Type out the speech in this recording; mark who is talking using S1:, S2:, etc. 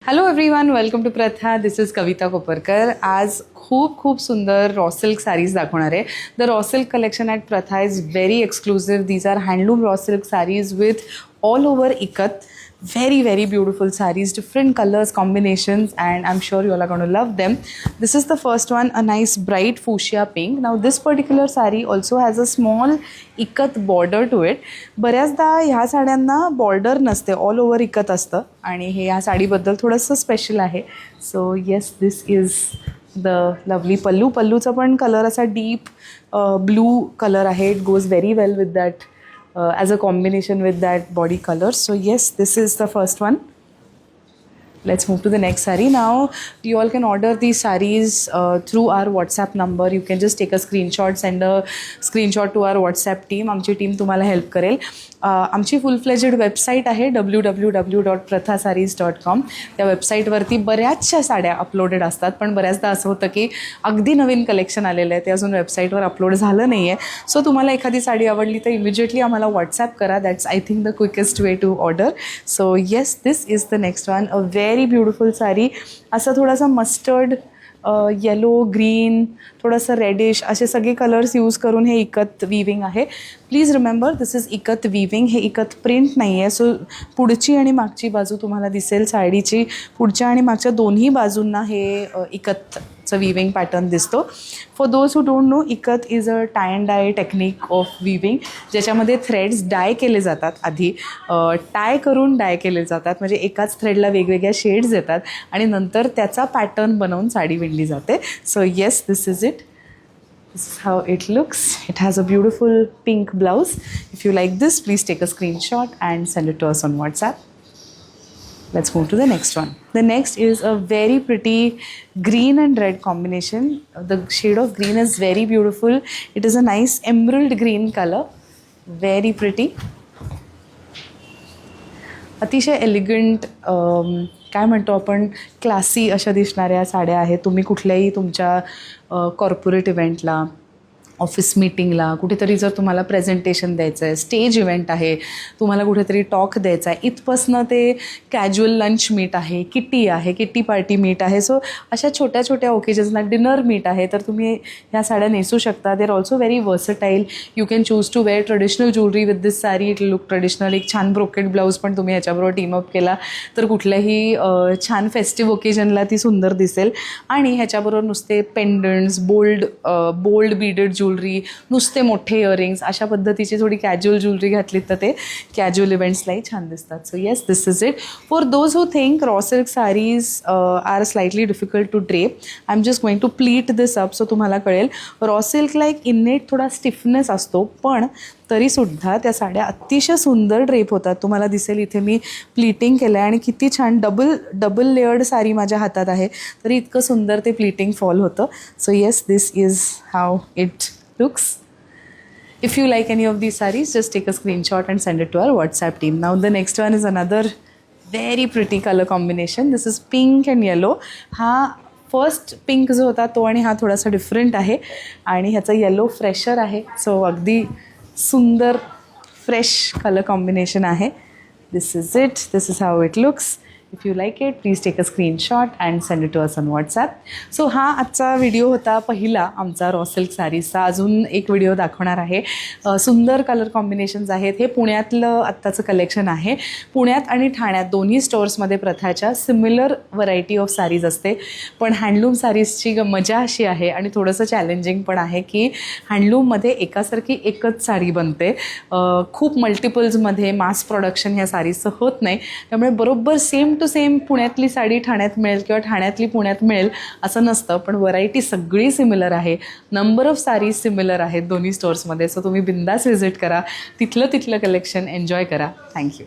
S1: Hello everyone, welcome to Pratha. This is Kavita Koparkar. आज खूप सुंदर रॉ सिल्क सारीज दाखवणार आहे. The raw silk collection at Pratha is very exclusive. These are handloom raw silk saris with all over ikat. Very beautiful sarees, different colors, combinations, and I'm sure you all are going to love them. This is the first one, a nice bright fuchsia pink. Now this particular saree also has a small ikat border to it. बऱ्याचदा ह्या साड्यांना border नसते, all over ikat असतं आणि हे ह्या साडीबद्दल थोडंसं स्पेशल आहे. So yes, this is the lovely pallu. पल्लूचा पण कलर असा डीप ब्लू कलर आहे. It goes very well with that as a combination with that body color. So yes, this is the first one. Let's move to the next saree. Now you all can order these sarees through our WhatsApp number. You can just take a screenshot, send a screenshot to our WhatsApp team. आमची team तुम्हाला help करेल. आमची फुल fledged website आहे www.prathasarees.com. त्या वेबसाईटवरती बऱ्याचशा साड्या uploaded असतात, पण बऱ्याचदा असं होतं की अगदी नवीन कलेक्शन आलेलं आहे, ते अजून वेबसाईटवर अपलोड झालं नाही आहे. सो तुम्हाला एखादी साडी आवडली तर इमिजिएटली आम्हाला व्हॉट्सॲप करा. That's I think the quickest way to order. So yes, this is the next one. A very beautiful sari. असा थोडासा मस्टर्ड, येलो, ग्रीन, थोडंसं रेडिश असे सगळे कलर्स यूज करून हे इकत विविंग आहे. Please remember, this is ikat weaving. हे इकत प्रिंट नाही आहे. सो पुढची आणि मागची बाजू तुम्हाला दिसेल साडीची. पुढच्या आणि मागच्या दोन्ही बाजूंना हे इकतचं विविंग पॅटर्न दिसतो. For those who don't know, ikat is a tie and dye technique of weaving, ज्याच्यामध्ये थ्रेड्स डाय केले जातात. आधी टाय करून डाय केले जातात, म्हणजे एकाच थ्रेडला वेगवेगळ्या शेड्स येतात आणि नंतर त्याचा पॅटर्न बनवून साडी विणली जाते. So yes, this is it. This is how it looks. It has a beautiful pink blouse. If you like this, please take a screenshot and send it to us on WhatsApp. Let's move to the next one. The next is a very pretty green and red combination. The shade of green is very beautiful. It is a nice emerald green color. Very pretty. अतिशय elegant, काय म्हणतो आपण, classy अशा दिसणाऱ्या साड्या आहेत. तुम्ही कुठल्याही तुमच्या कॉर्पोरेट इव्हेंटला, ऑफिस मीटिंगला, कुठेतरी जर तुम्हाला प्रेझेंटेशन द्यायचं आहे, स्टेज इव्हेंट आहे, तुम्हाला कुठेतरी टॉक द्यायचा आहे, इथपासनं ते कॅज्युअल लंच मीट आहे, किटी आहे, किटी पार्टी मीट आहे. सो अशा छोट्या छोट्या ओकेजन्सला डिनर मीट आहे, तर तुम्ही ह्या साड्या नेसू शकता. They are also very versatile. You can choose to wear traditional jewellery with this sari. It look traditional. एक छान ब्रोकेड ब्लाऊज पण तुम्ही ह्याच्याबरोबर टीमअप केला तर कुठल्याही छान फेस्टिव्ह ओकेजनला ती सुंदर दिसेल. आणि ह्याच्याबरोबर नुसते पेंडंट्स, बोल्ड बीडेड ज्वेलरी, नुसते मोठे इयरिंग्स, अशा पद्धतीची थोडी कॅज्युअल ज्वेलरी घातलीत तर ते कॅज्युअल इव्हेंट्सलाही छान दिसतात. So yes, this is it. For those who think raw silk saris are slightly difficult to drape, I am just going to pleat this up. So तुम्हाला कळेल, रॉ सिल्कला एक इननेट थोडा स्टिफनेस असतो, पण तरीसुद्धा त्या साड्या अतिशय सुंदर ड्रेप होतात. तुम्हाला दिसेल इथे मी प्लीटिंग केलं आहे आणि किती छान डबल लेयर्ड साडी माझ्या हातात आहे, तरी इतकं सुंदर ते प्लीटिंग फॉल होतं. So yes, this is how it looks. If you like any of these sarees, just take a screenshot and send it to our WhatsApp team. Now the next one is another very pretty color combination. This is pink and yellow. हा first pink जो होता तो आणि हा थोडासा different आहे आणि ह्याचा येलो फ्रेशर आहे. सो अगदी सुंदर फ्रेश कलर कॉम्बिनेशन आहे. This is it. This is how it looks. If you like it, please take a screenshot and send it to us on WhatsApp. So हा आजचा video होता पहिला आमचा raw silk सारीजचा. अजून एक व्हिडिओ दाखवणार आहे. सुंदर कलर कॉम्बिनेशन्स आहेत. हे पुण्यातलं आत्ताचं कलेक्शन आहे. पुण्यात आणि ठाण्यात दोन्ही स्टोअर्समध्ये प्रथाच्या सिमिलर व्हरायटी ऑफ सारीज असते, पण हँडलूम सारीजची मजा अशी आहे आणि थोडंसं चॅलेंजिंग पण आहे की हँडलूममध्ये एकासारखी एकच साडी बनते. खूप मल्टिपल्समध्ये मास प्रोडक्शन ह्या सारीजचं होत नाही. त्यामुळे बरोबर सेम टू सेम पुण्यातली साडी ठाण्यात मिळेल किंवा ठाण्यातली पुण्यात मिळेल असं नसतं, पण व्हरायटी सगळी सिमिलर आहे. नंबर ऑफ सारीज सिमिलर आहेत दोन्ही स्टोअर्समध्ये. सो तुम्ही बिंदास व्हिजिट करा, तिथलं कलेक्शन एन्जॉय करा. थँक्यू.